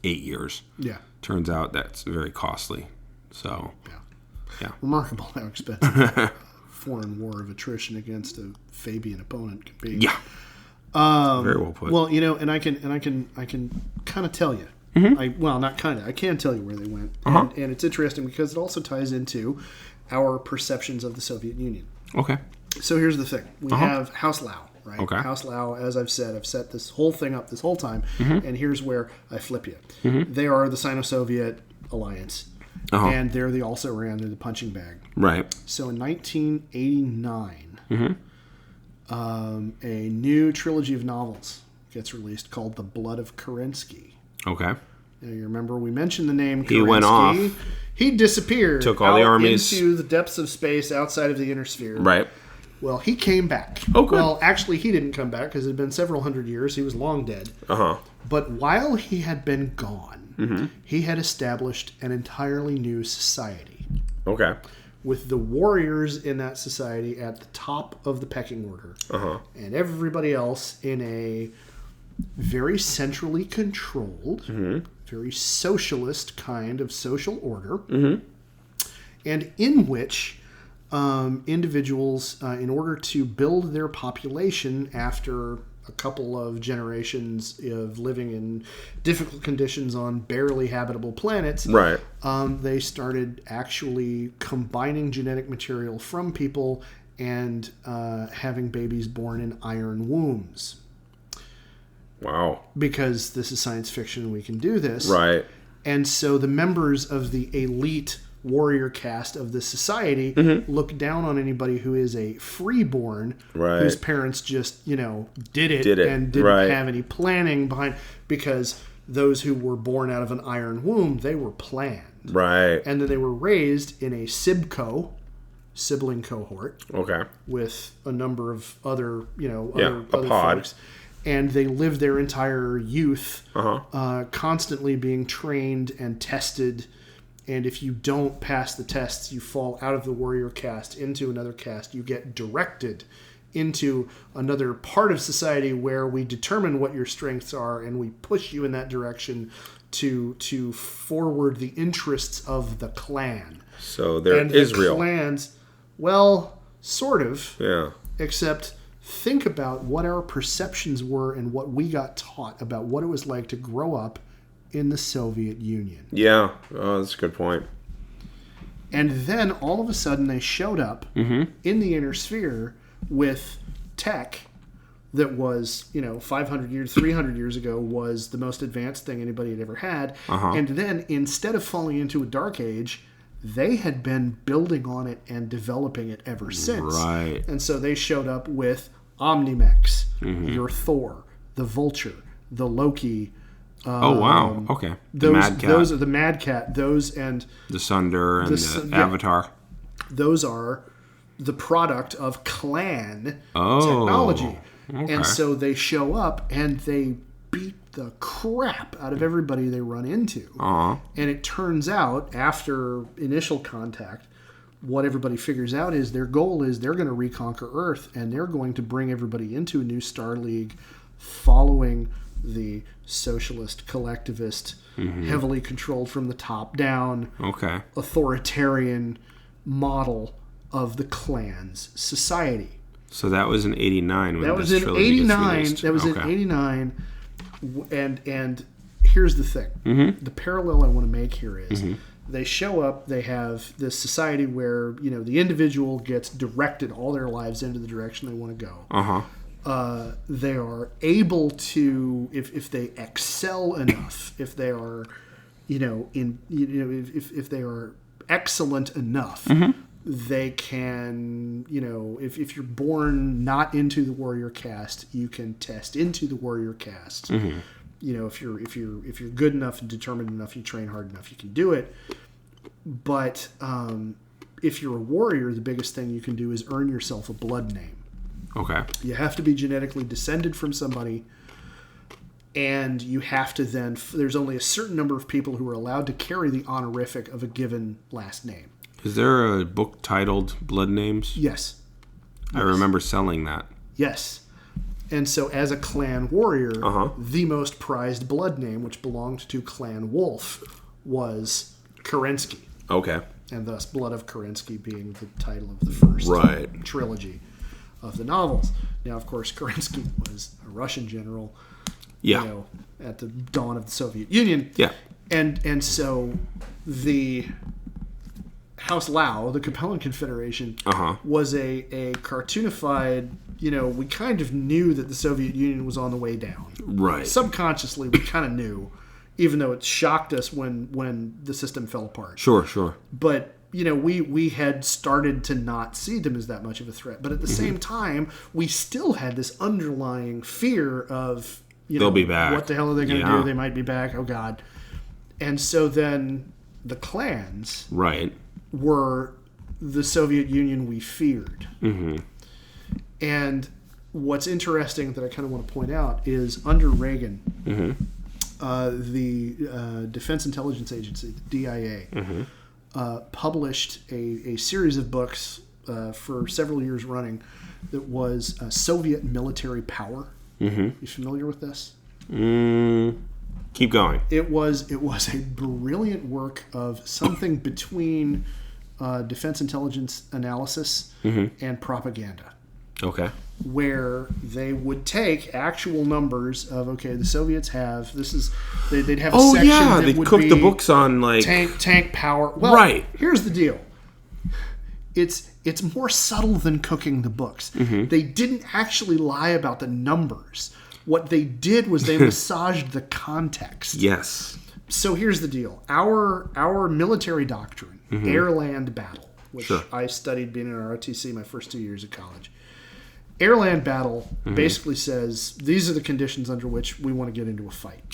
8 years. Yeah. Turns out that's very costly. So. Yeah. Remarkable how expensive a foreign war of attrition against a Fabian opponent can be. Yeah. Very well put. Well, and I can kind of tell you. Mm-hmm. I can tell you where they went, and it's interesting because it also ties into our perceptions of the Soviet Union. Okay. So here's the thing: we have House Lau, right? Okay. House Lau, as I've set this whole thing up this whole time, and here's where I flip you. They are the Sino-Soviet alliance. And there they also ran into the punching bag. Right. So in 1989, a new trilogy of novels gets released called The Blood of Kerensky. Okay. Now, you remember we mentioned the name Kerensky. He went off. He disappeared. Took all the armies. Into the depths of space outside of the inner sphere. Right. Well, he came back. Oh, good. Well, actually, he didn't come back because it had been several hundred years. He was long dead. But while he had been gone, he had established an entirely new society. Okay. With the warriors in that society at the top of the pecking order. And everybody else in a very centrally controlled, very socialist kind of social order. And in which individuals, in order to build their population after a couple of generations of living in difficult conditions on barely habitable planets, right? They started actually combining genetic material from people and having babies born in iron wombs. Wow. Because this is science fiction, we can do this. Right. And so the members of the elite warrior caste of the society look down on anybody who is a freeborn, whose parents just, did it and didn't have any planning behind, because those who were born out of an iron womb, they were planned. Right. And then they were raised in a sibling cohort. Okay. With a number of other, other pod. Folks. And they lived their entire youth constantly being trained and tested. And if you don't pass the tests, you fall out of the warrior caste into another caste. You get directed into another part of society where we determine what your strengths are, and we push you in that direction to forward the interests of the clan. So there is real clans, well, sort of. Yeah. Except think about what our perceptions were and what we got taught about what it was like to grow up in the Soviet Union. Yeah, that's a good point. And then all of a sudden they showed up in the inner sphere with tech that was, 500 years, 300 years ago was the most advanced thing anybody had ever had. And then instead of falling into a dark age, they had been building on it and developing it ever since. Right. And so they showed up with Omnimex, your Thor, the Vulture, the Loki. Oh wow! Okay, Those are the Mad Cat. Those and the Sunder and the Avatar. Those are the product of clan technology, and so they show up and they beat the crap out of everybody they run into. And it turns out after initial contact, what everybody figures out is their goal is they're going to reconquer Earth, and they're going to bring everybody into a new Star League, following the socialist, collectivist, heavily controlled from the top down, authoritarian model of the Klan's society. So that was in 89 when that was this in trilogy 89. gets released. That was Okay. in 89. And here's the thing. Mm-hmm. The parallel I want to make here is they show up, they have this society where, the individual gets directed all their lives into the direction they want to go. Uh-huh. They are able to, if they excel enough, if they are, if they are excellent enough, they can, if you're born not into the warrior caste, you can test into the warrior caste. If you're good enough and determined enough, you train hard enough, you can do it. But if you're a warrior, the biggest thing you can do is earn yourself a blood name. Okay. You have to be genetically descended from somebody, and you have to then, there's only a certain number of people who are allowed to carry the honorific of a given last name. Is there a book titled Blood Names? Yes. I remember selling that. Yes. And so as a clan warrior, Uh-huh. the most prized blood name, which belonged to Clan Wolf, was Kerensky. Okay. And thus Blood of Kerensky being the title of the first trilogy of the novels. Now, of course, Kerensky was a Russian general, Yeah. at the dawn of the Soviet Union. Yeah. And so the House Lao, the Capellan Confederation, Uh-huh. was a cartoonified, we kind of knew that the Soviet Union was on the way down. Right. Subconsciously, we kind of knew, even though it shocked us when the system fell apart. Sure. But, we had started to not see them as that much of a threat. But at the same time, we still had this underlying fear of, they'll be back. What the hell are they going to Yeah. do? They might be back. Oh, God. And so then the clans Right. were the Soviet Union we feared. And what's interesting that I kind of want to point out is under Reagan, the Defense Intelligence Agency, the DIA, published a series of books for several years running that was Soviet military power. You familiar with this? Keep going. It was a brilliant work of something between defense intelligence analysis and propaganda. Okay. Where they would take actual numbers of, the Soviets have, they'd have a section that they would cooked be the books on like tank power. Well, right. Here's the deal. It's more subtle than cooking the books. They didn't actually lie about the numbers. What they did was they massaged the context. Yes. So here's the deal. Our military doctrine, air-land battle, which I studied being in ROTC my first 2 years of college. Air-land battle basically says these are the conditions under which we want to get into a fight.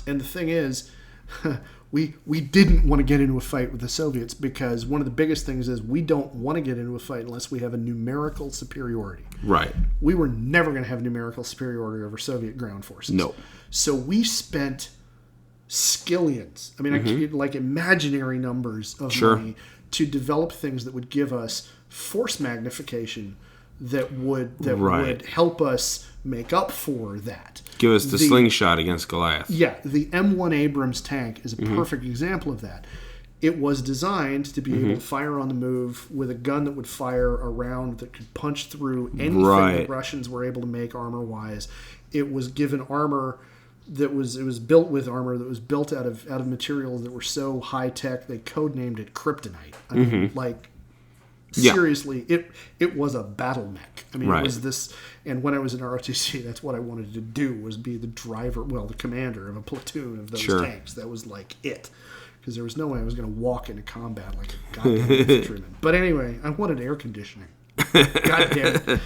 And the thing is, we didn't want to get into a fight with the Soviets because one of the biggest things is we don't want to get into a fight unless we have a numerical superiority. Right. We were never going to have numerical superiority over Soviet ground forces. No. So we spent skillions, like imaginary numbers of money to develop things that would give us force magnification that would help us make up for that. Give us the slingshot against Goliath. Yeah, the M1 Abrams tank is a perfect example of that. It was designed to be able to fire on the move with a gun that would fire a round that could punch through anything the Russians were able to make armor-wise. It was given armor it was built with armor that was built out of materials that were so high-tech they codenamed it kryptonite. I mean, seriously, it was a battle mech. It was this, and when I was in ROTC, that's what I wanted to do, was be the driver, the commander of a platoon of those tanks. That was like it. Because there was no way I was going to walk into combat like a goddamn infantryman. But anyway, I wanted air conditioning. God damn it.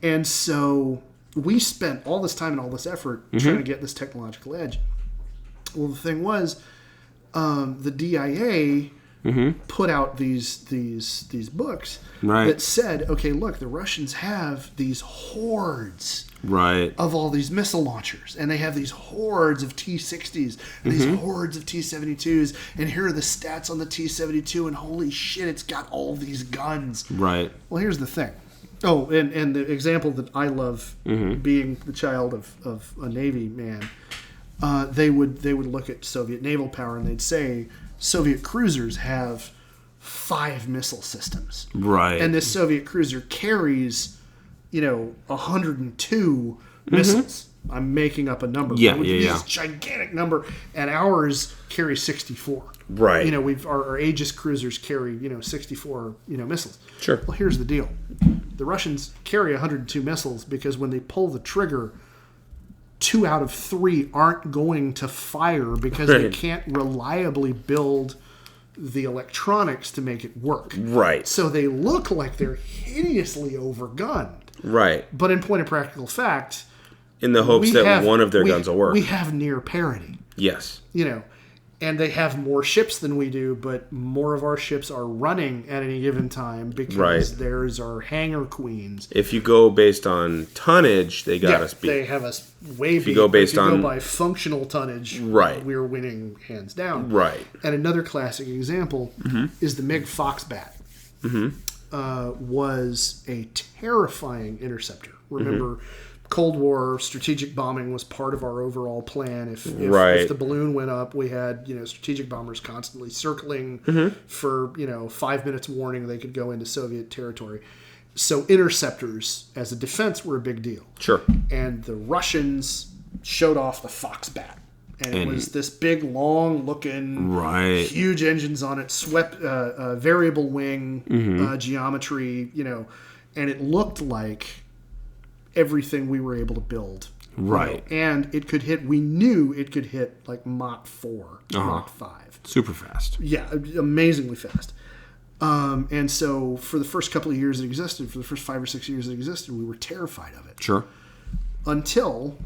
And so we spent all this time and all this effort trying to get this technological edge. Well, the thing was, the DIA put out these books that said, okay, look, the Russians have these hordes of all these missile launchers, and they have these hordes of T-60s and these hordes of T-72s, and here are the stats on the T-72, and holy shit, it's got all these guns. Right. Well, here's the thing. Oh, and the example that I love, being the child of a Navy man, they would look at Soviet naval power and they'd say Soviet cruisers have 5 missile systems. Right. And this Soviet cruiser carries, 102 missiles. I'm making up a number. Yeah. This gigantic number, and ours carry 64. Right. Our Aegis cruisers carry 64 missiles. Sure. Well, here's the deal: the Russians carry 102 missiles because when they pull the trigger, 2 out of 3 aren't going to fire because they can't reliably build the electronics to make it work. Right. So they look like they're hideously overgunned. Right. But in point of practical fact, in the hopes that one of their guns will work. We have near parity. Yes. And they have more ships than we do, but more of our ships are running at any given time because theirs are hangar queens. If you go based on tonnage, they got us beat. They have us way beat. If you go go by functional tonnage, we're winning hands down. Right. And another classic example is the MiG Foxbat. Was a terrifying interceptor. Remember, Cold War strategic bombing was part of our overall plan. If the balloon went up, we had strategic bombers constantly circling for 5 minutes warning they could go into Soviet territory. So interceptors as a defense were a big deal. Sure. And the Russians showed off the Foxbat. And it was this big, long-looking, huge engines on it, swept variable wing geometry, and it looked like everything we were able to build. Right. And it could hit, we knew it could hit like Mach 4, Mach 5. Super fast. Yeah, amazingly fast. And so for the first couple of years it existed, for the first 5 or 6 years it existed, we were terrified of it. Sure. Until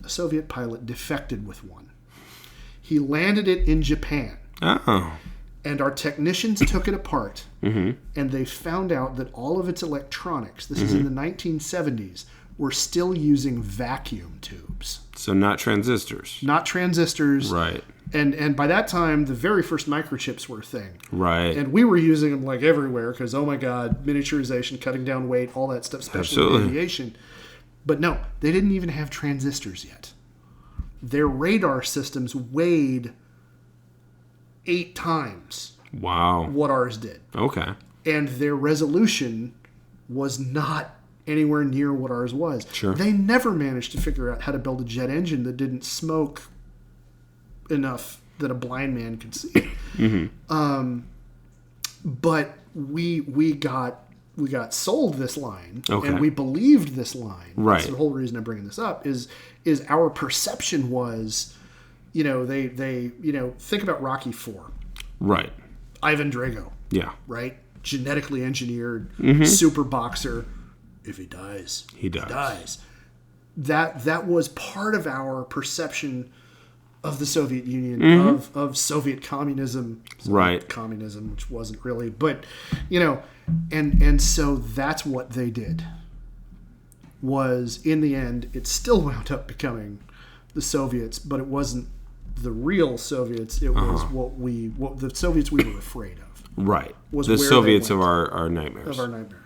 a Soviet pilot defected with one. He landed it in Japan. Oh. And our technicians took it apart. And they found out that all of its electronics, this is in the 1970s, were still using vacuum tubes. So not transistors. Not transistors. Right. And by that time, the very first microchips were a thing. Right. And we were using them like everywhere because, oh my God, miniaturization, cutting down weight, all that stuff, especially in aviation. But no, they didn't even have transistors yet. Their radar systems weighed 8 times what ours did. Okay. And their resolution was not anywhere near what ours was. Sure. They never managed to figure out how to build a jet engine that didn't smoke enough that a blind man could see. But we got sold this line, and we believed this line. Right. That's the whole reason I'm bringing this up is our perception was, they think about Rocky IV. Right. Ivan Drago. Yeah. Right? Genetically engineered, super boxer. If he dies, he dies. That was part of our perception of the Soviet Union, of Soviet communism. Communism, which wasn't really, but, and so that's what they did. Was, in the end, it still wound up becoming the Soviets, but it wasn't the real Soviets. It was what the Soviets we were afraid of. Right. Was the Soviets of our nightmares. Of our nightmares.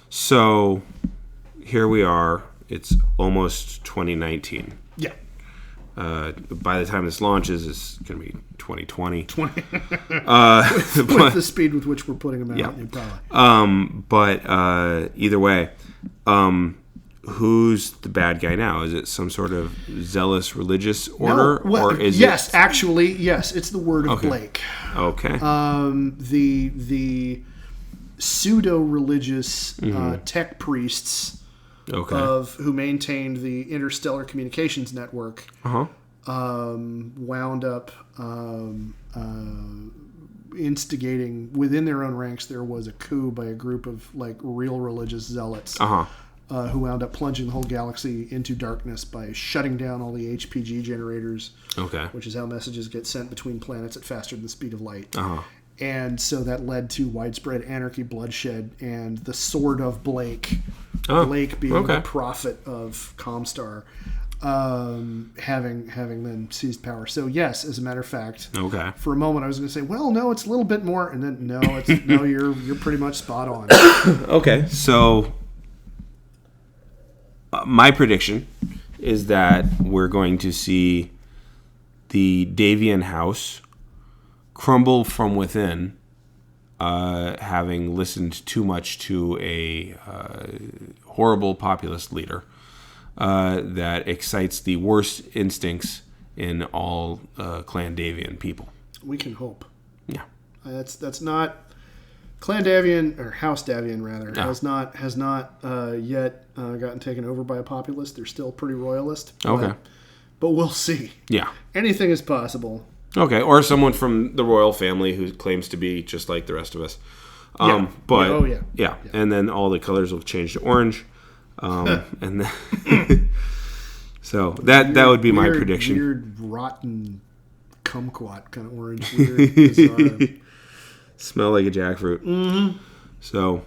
So here we are. It's almost 2019. Yeah. By the time this launches, it's going to be 2020. With the speed with which we're putting them out, probably. But either way, who's the bad guy now? Is it some sort of zealous religious order, or is it? Actually, yes. It's the word of Blake. Okay. The pseudo-religious tech priests. Who maintained the Interstellar Communications Network, wound up instigating within their own ranks. There was a coup by a group of real religious zealots who wound up plunging the whole galaxy into darkness by shutting down all the HPG generators, which is how messages get sent between planets at faster than the speed of light. And so that led to widespread anarchy, bloodshed, and the Sword of Blake. Blake being the prophet of Comstar, having then seized power. So yes, as a matter of fact, for a moment I was going to say, well, no, it's a little bit more, and then no, you're pretty much spot on. Okay, so my prediction is that we're going to see the Damian house crumble from within having listened too much to a horrible populist leader that excites the worst instincts in all Clan Davian people. We can hope. Yeah. That's not... Clan Davian, or House Davian rather, No. has not yet gotten taken over by a populist. They're still pretty royalist. Okay. But we'll see. Yeah. Anything is possible. Okay, or someone from the royal family who claims to be just like the rest of us. Yeah. But Oh, yeah. Yeah, and then all the colors will change to orange. And then so that would be my prediction. Weird, rotten, kumquat kind of orange. Weird, bizarre. Smell like a jackfruit. Mm-hmm. So,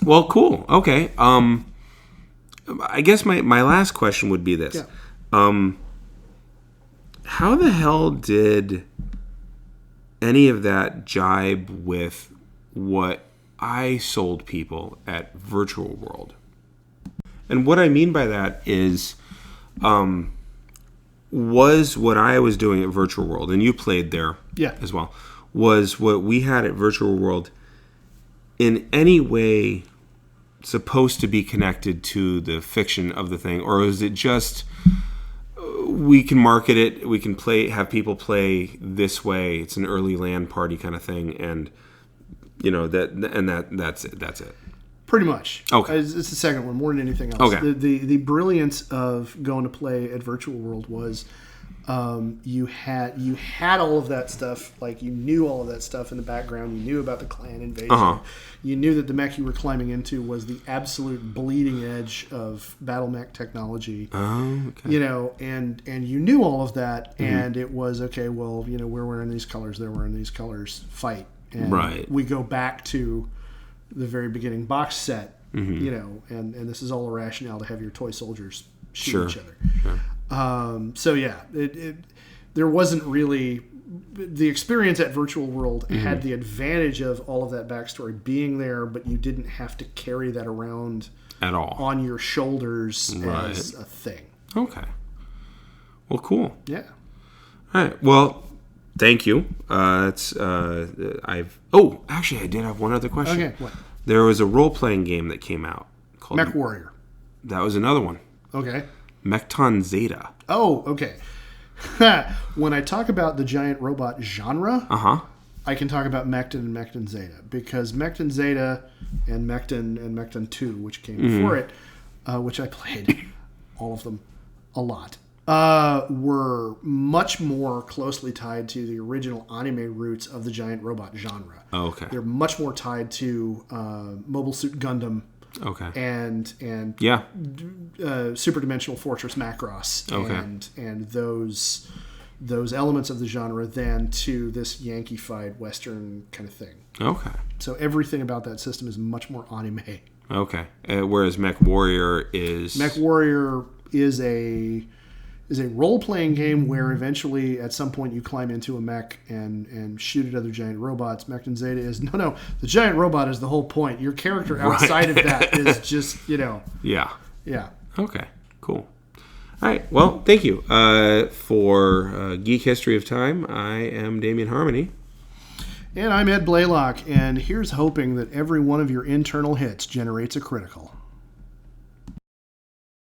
well, cool. Okay. I guess my last question would be this. Yeah. How the hell did any of that jibe with what I sold people at Virtual World? And what I mean by that is, was what I was doing at Virtual World, and you played there as well, was what we had at Virtual World in any way supposed to be connected to the fiction of the thing, or is it just we can market it, we can have people play this way, it's an early LAN party kind of thing, and that's it. Pretty much. Okay. It's the second one more than anything else. Okay. The brilliance of going to play at Virtual World was you had all of that stuff, like you knew all of that stuff in the background. You knew about the clan invasion. Uh-huh. You knew that the mech you were climbing into was the absolute bleeding edge of battle mech technology. Oh, okay. And you knew all of that, and it was okay. Well, we're wearing these colors, they're wearing these colors. Fight, and right. we go back to the very beginning box set. And this is all a rationale to have your toy soldiers shoot each other. Sure. So yeah, there wasn't really the experience at Virtual World had the advantage of all of that backstory being there, but you didn't have to carry that around at all on your shoulders as a thing. Okay. Well, cool. Yeah. All right. Well, thank you. Actually, I did have one other question. Okay. What? There was a role-playing game that came out called Mech Warrior. That was another one. Okay. Mechton Zeta. Oh, okay. When I talk about the giant robot genre, I can talk about Mechton and Mechton Zeta, because Mechton Zeta and Mechton 2, which came before it, which I played all of them a lot, were much more closely tied to the original anime roots of the giant robot genre. Oh, okay. They're much more tied to Mobile Suit Gundam. Okay. And Super Dimensional Fortress Macross, and those elements of the genre than to this Yankee-fied Western kind of thing. Okay. So everything about that system is much more anime. Okay. Whereas Mech Warrior is a role-playing game where eventually at some point you climb into a mech and shoot at other giant robots. Mechton Zeta is no, the giant robot is the whole point. Your character outside of that is just Yeah. Okay, cool. All right, well, thank you for Geek History of Time. I am Damian Harmony. And I'm Ed Blaylock, and here's hoping that every one of your internal hits generates a critical.